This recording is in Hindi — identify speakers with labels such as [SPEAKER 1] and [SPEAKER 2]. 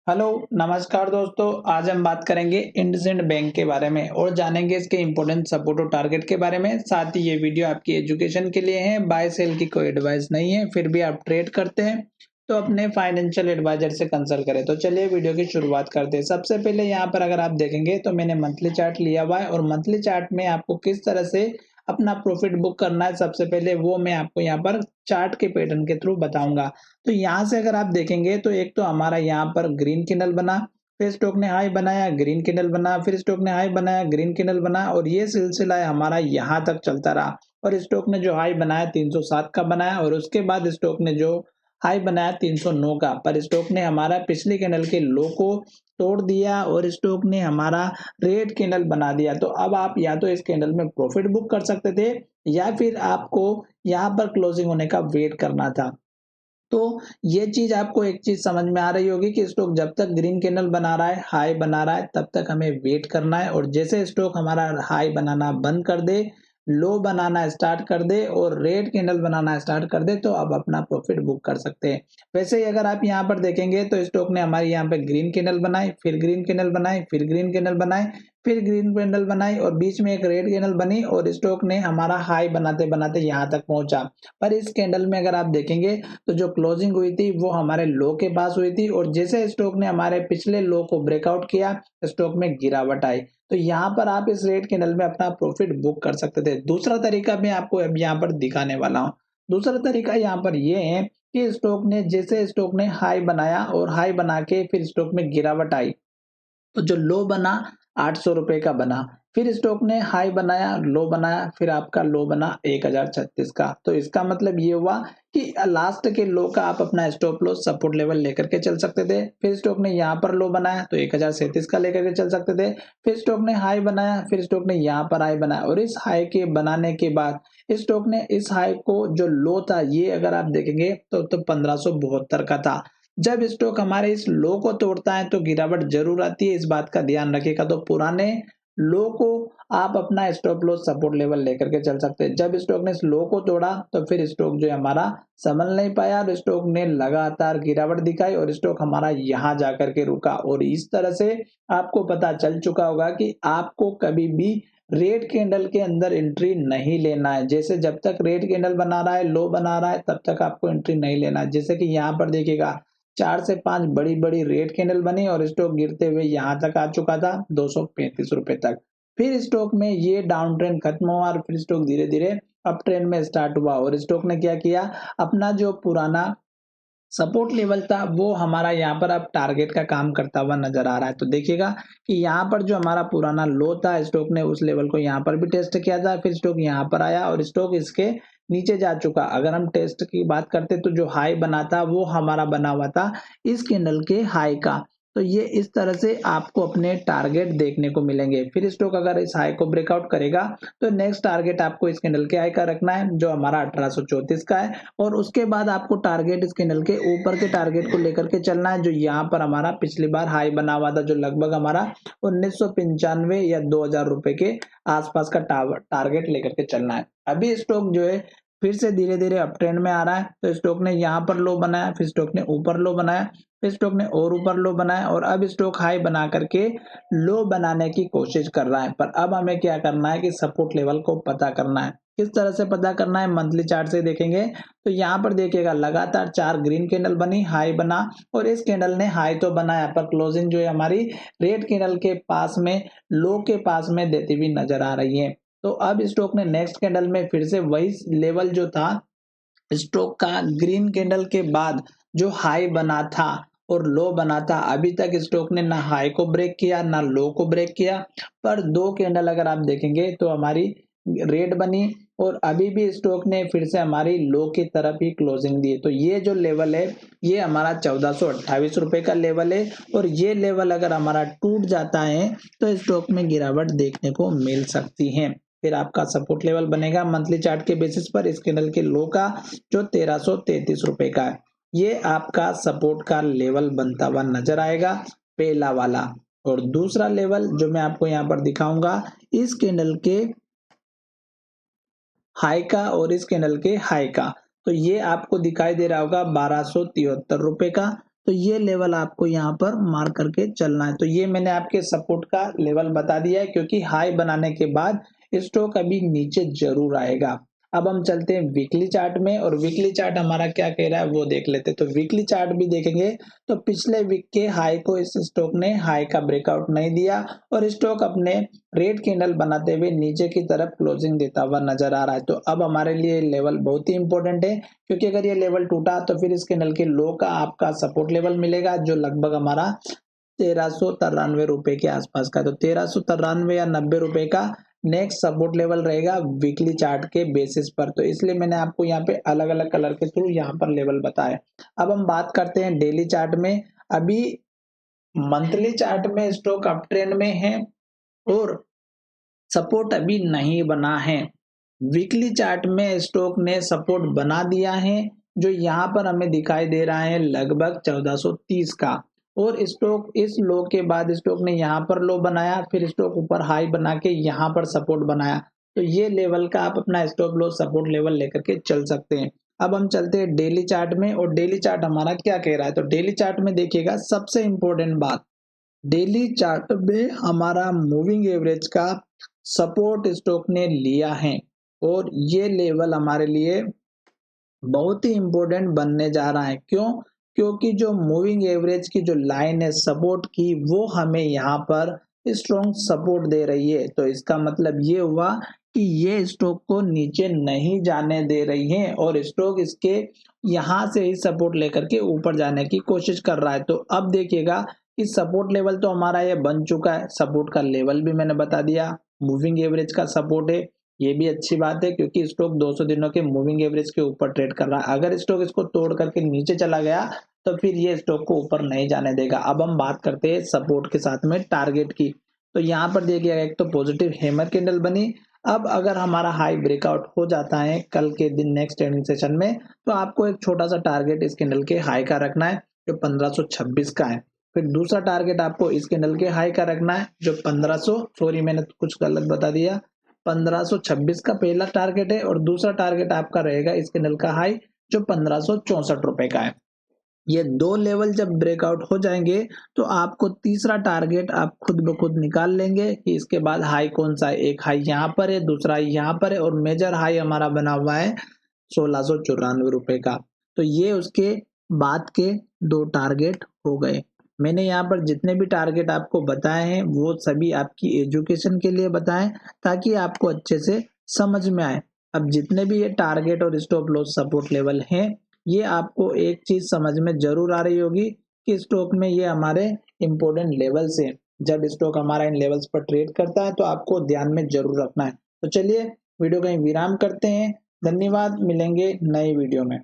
[SPEAKER 1] हेलो नमस्कार दोस्तों। आज हम बात करेंगे इंडसइंड बैंक के बारे में और जानेंगे इसके इम्पोर्टेंट सपोर्ट और टारगेट के बारे में। साथ ही ये वीडियो आपकी एजुकेशन के लिए है, बाय सेल की कोई एडवाइस नहीं है। फिर भी आप ट्रेड करते हैं तो अपने फाइनेंशियल एडवाइजर से कंसल्ट करें। तो चलिए वीडियो की शुरुआत करते हैं। सबसे पहले यहाँ पर अगर आप देखेंगे तो मैंने मंथली चार्ट लिया हुआ है और मंथली चार्ट में आपको किस तरह से अपना प्रॉफिट बुक करना है, सबसे पहले वो मैं आपको यहाँ पर चार्ट के पैटर्न के थ्रू बताऊंगा। तो यहाँ से अगर आप देखेंगे तो एक तो हमारा यहाँ पर ग्रीन कैंडल बना, फिर स्टॉक ने हाई बनाया, ग्रीन कैंडल बना, फिर स्टॉक ने हाई बनाया, ग्रीन कैंडल बना और ये सिलसिला है हमारा यहाँ तक चलता रहा। और स्टॉक ने जो हाई बनाया 307 का बनाया और उसके बाद स्टॉक ने जो हाई बनाया 309 का, पर स्टॉक ने हमारा पिछली कैंडल के लो को तोड़ दिया और स्टॉक ने हमारा रेड कैंडल बना दिया। तो अब आप या तो इस कैंडल में प्रॉफिट बुक कर सकते थे या फिर आपको यहाँ पर क्लोजिंग होने का वेट करना था। तो ये चीज आपको एक चीज समझ में आ रही होगी कि स्टॉक जब तक ग्रीन कैंडल बना रहा है, हाई बना रहा है, तब तक हमें वेट करना है। और जैसे स्टॉक हमारा हाई बनाना बंद कर दे, लो बनाना स्टार्ट कर दे और रेड कैंडल बनाना स्टार्ट कर दे, तो अब अपना प्रॉफिट बुक कर सकते हैं। वैसे ही अगर आप यहाँ पर देखेंगे तो स्टॉक ने हमारी यहाँ पे ग्रीन कैंडल बनाई, फिर ग्रीन कैंडल बनाई, फिर ग्रीन कैंडल बनाई, फिर ग्रीन कैंडल बनाई और बीच में एक रेड कैंडल बनी और स्टॉक ने हमारा हाई बनाते बनाते यहाँ तक पहुंचा। पर इस कैंडल में अगर आप देखेंगे तो जो क्लोजिंग हुई थी वो हमारे लो के पास हुई थी और जैसे स्टॉक ने हमारे पिछले लो को ब्रेकआउट किया, स्टॉक में गिरावट आई। तो यहाँ पर आप इस रेड कैंडल में अपना प्रॉफिट बुक कर सकते थे। दूसरा तरीका मैं आपको अब यहाँ पर दिखाने वाला हूँ। दूसरा तरीका यहाँ पर ये है कि स्टॉक ने जैसे स्टॉक ने हाई बनाया और हाई बना के फिर स्टॉक में गिरावट आई, तो जो लो बना 800 रुपए का बना, फिर स्टॉक ने हाई बनाया, लो बनाया, फिर आपका लो बना 1036 का। तो इसका मतलब ये हुआ कि लास्ट के लो का आप अपना स्टॉप लॉस सपोर्ट लेवल लेकर के चल सकते थे। फिर स्टॉक ने यहाँ पर लो बनाया तो 1037 का लेकर के चल सकते थे। फिर स्टॉक ने हाई बनाया, फिर स्टॉक ने यहाँ पर हाई बनाया और इस हाई के बनाने के बाद स्टॉक ने इस हाई को जो लो था, ये अगर आप देखेंगे तो 1572 का था। जब स्टॉक हमारे इस लो को तोड़ता है तो गिरावट जरूर आती है, इस बात का ध्यान रखिएगा। तो पुराने लो को आप अपना स्टॉप लॉस सपोर्ट लेवल लेकर के चल सकते हैं। जब स्टॉक ने इस लो को तोड़ा तो फिर स्टॉक जो है हमारा संभल नहीं पाया और स्टॉक ने लगातार गिरावट दिखाई और स्टॉक हमारा यहाँ जाकर के रुका। और इस तरह से आपको पता चल चुका होगा कि आपको कभी भी रेड कैंडल के अंदर एंट्री नहीं लेना है। जैसे जब तक रेड कैंडल बना रहा है, लो बना रहा है, तब तक आपको एंट्री नहीं लेना है। जैसे कि यहाँ पर देखिएगा 4 से 5 बड़ी बड़ी रेड कैंडल बनी और स्टॉक गिरते हुए यहाँ तक आ चुका था 235 रुपए तक। फिर स्टॉक में ये डाउन ट्रेंड खत्म हुआ और फिर स्टॉक धीरे धीरे अप ट्रेंड में स्टार्ट हुआ और स्टॉक ने क्या किया, अपना जो पुराना सपोर्ट लेवल था वो हमारा यहाँ पर अब टारगेट का काम करता हुआ नजर आ रहा है। तो देखिएगा कि यहाँ पर जो हमारा पुराना लो था, स्टॉक ने उस लेवल को यहाँ पर भी टेस्ट किया था, फिर स्टॉक यहाँ पर आया और स्टॉक इसके नीचे जा चुका। अगर हम टेस्ट की बात करते तो जो हाई बना था वो हमारा बना हुआ था इस कैंडल के हाई का। तो ये इस तरह से आपको अपने टारगेट देखने को मिलेंगे। फिर स्टॉक अगर इस हाई को ब्रेकआउट करेगा तो नेक्स्ट टारगेट आपको इस कैंडल के हाई का रखना है जो हमारा 1834 का है और उसके बाद आपको टारगेट इस कैंडल के ऊपर के टारगेट को लेकर के चलना है जो यहाँ पर हमारा पिछली बार हाई बना हुआ था, जो लगभग हमारा 1995 या 2000 रुपए के आसपास का टारगेट लेकर के चलना है। अभी स्टॉक जो है फिर से धीरे धीरे अप ट्रेंड में आ रहा है। तो स्टॉक ने यहाँ पर लो बनाया, फिर स्टॉक ने ऊपर लो बनाया, फिर स्टॉक ने और ऊपर लो बनाया और अब स्टॉक हाई बना करके लो बनाने की कोशिश कर रहा है। पर अब हमें क्या करना है कि सपोर्ट लेवल को पता करना है। किस तरह से पता करना है, मंथली चार्ट से देखेंगे तो यहाँ पर देखिएगा लगातार 4 ग्रीन कैंडल बनी, हाई बना और इस कैंडल ने हाई तो बनाया पर क्लोजिंग जो है हमारी रेड कैंडल के पास में, लो के पास में देती हुई नजर आ रही है। तो अब स्टॉक ने नेक्स्ट कैंडल में फिर से वही लेवल जो था स्टॉक का ग्रीन कैंडल के बाद जो हाई बना था और लो बना था, अभी तक स्टॉक ने ना हाई को ब्रेक किया ना लो को ब्रेक किया। पर दो कैंडल अगर आप देखेंगे तो हमारी रेड बनी और अभी भी स्टॉक ने फिर से हमारी लो की तरफ ही क्लोजिंग दी। तो ये जो लेवल है ये हमारा 1428 रुपए का लेवल है और ये लेवल अगर हमारा टूट जाता है तो स्टॉक में गिरावट देखने को मिल सकती है। फिर आपका सपोर्ट लेवल बनेगा मंथली चार्ट के बेसिस पर इस कैंडल के लो का जो 1333 रुपए का है। ये आपका सपोर्ट का लेवल बनता हुआ नजर आएगा, पहला वाला। और दूसरा लेवल जो मैं आपको यहाँ पर दिखाऊंगा इस कैंडल के हाई का और इस कैंडल के हाई का। तो ये आपको दिखाई दे रहा होगा 1273 रुपए का। तो ये लेवल आपको यहाँ पर मार्क करके चलना है। तो ये मैंने आपके सपोर्ट का लेवल बता दिया है, क्योंकि हाई बनाने के बाद स्टॉक अभी नीचे जरूर आएगा। अब हम चलते हैं वीकली चार्ट में, और वीकली चार्ट हमारा क्या कह रहा है वो देख लेते हैं। तो वीकली चार्ट भी देखेंगे तो पिछले वीक के हाई को इस स्टॉक ने हाई का ब्रेकआउट नहीं दिया, और स्टॉक अपने रेड कैंडल बनाते हुए नीचे की तरफ क्लोजिंग देता हुआ नजर आ रहा है। तो अब हमारे लिए लेवल बहुत ही इंपॉर्टेंट है, क्योंकि अगर ये लेवल टूटा तो फिर इस कैंडल के लो का आपका सपोर्ट लेवल मिलेगा, जो लगभग हमारा 1393 रुपए के आसपास का। तो 1393 या 90 रुपए का नेक्स्ट सपोर्ट लेवल रहेगा वीकली चार्ट के बेसिस पर। तो इसलिए मैंने आपको यहाँ पे अलग अलग कलर के थ्रू यहाँ पर लेवल बताए। अब हम बात करते हैं डेली चार्ट में। अभी मंथली चार्ट में स्टॉक अप ट्रेंड में है और सपोर्ट अभी नहीं बना है। वीकली चार्ट में स्टॉक ने सपोर्ट बना दिया है, जो यहाँ पर हमें दिखाई दे रहा है लगभग 1430 का, और स्टॉक इस लो के बाद स्टॉक ने यहाँ पर लो बनाया, फिर स्टॉक ऊपर हाई बना के यहाँ पर सपोर्ट बनाया। तो ये लेवल का आप अपना स्टॉप लॉस सपोर्ट लेवल लेकर के चल सकते हैं। अब हम चलते हैं डेली चार्ट में, और डेली चार्ट हमारा क्या कह रहा है। तो डेली चार्ट में देखिएगा, सबसे इंपॉर्टेंट बात, डेली चार्ट में हमारा मूविंग एवरेज का सपोर्ट स्टॉक ने लिया है, और ये लेवल हमारे लिए बहुत ही इंपॉर्टेंट बनने जा रहा है। क्यों? क्योंकि जो मूविंग एवरेज की जो लाइन है सपोर्ट की, वो हमें यहाँ पर स्ट्रॉन्ग सपोर्ट दे रही है। तो इसका मतलब ये हुआ कि ये स्टॉक को नीचे नहीं जाने दे रही है, और स्टॉक इसके यहाँ से ही सपोर्ट लेकर के ऊपर जाने की कोशिश कर रहा है। तो अब देखिएगा कि सपोर्ट लेवल तो हमारा ये बन चुका है, सपोर्ट का लेवल भी मैंने बता दिया, मूविंग एवरेज का सपोर्ट है, ये भी अच्छी बात है, क्योंकि स्टॉक 200 दिनों के मूविंग एवरेज के ऊपर ट्रेड कर रहा है। अगर स्टॉक इसको तोड़ करके नीचे चला गया तो फिर ये स्टॉक को ऊपर नहीं जाने देगा। अब हम बात करते हैं सपोर्ट के साथ में टारगेट की। तो यहाँ पर देखिएगा, एक तो पॉजिटिव हैमर कैंडल बनी। अब अगर हमारा हाई ब्रेकआउट हो जाता है कल के दिन नेक्स्ट ट्रेडिंग सेशन में, तो आपको एक छोटा सा टारगेट इस कैंडल के हाई का रखना है, जो 1526 का है। फिर दूसरा टारगेट आपको इस कैंडल के हाई का रखना है, जो 1500, सॉरी मैंने कुछ गलत बता दिया, 1526 का पहला टारगेट है, और दूसरा टारगेट आपका रहेगा इस कैंडल का हाई, जो 1564 रुपए का है। ये दो लेवल जब ब्रेकआउट हो जाएंगे तो आपको तीसरा टारगेट आप खुद ब खुद निकाल लेंगे कि इसके बाद हाई कौन सा है। एक हाई यहाँ पर है, दूसरा यहाँ पर है, और मेजर हाई हमारा बना हुआ है 1694 रुपए का। तो ये उसके बाद के दो टारगेट हो गए। मैंने यहाँ पर जितने भी टारगेट आपको बताए हैं वो सभी आपकी एजुकेशन के लिए बताएं, ताकि आपको अच्छे से समझ में आए। अब जितने भी ये टारगेट और स्टॉप लॉस सपोर्ट लेवल हैं, ये आपको एक चीज समझ में जरूर आ रही होगी कि स्टॉक में ये हमारे इंपॉर्टेंट लेवल्स हैं। जब स्टॉक हमारा इन लेवल्स पर ट्रेड करता है तो आपको ध्यान में जरूर रखना है। तो चलिए वीडियो कहीं विराम करते हैं। धन्यवाद, मिलेंगे नए वीडियो में।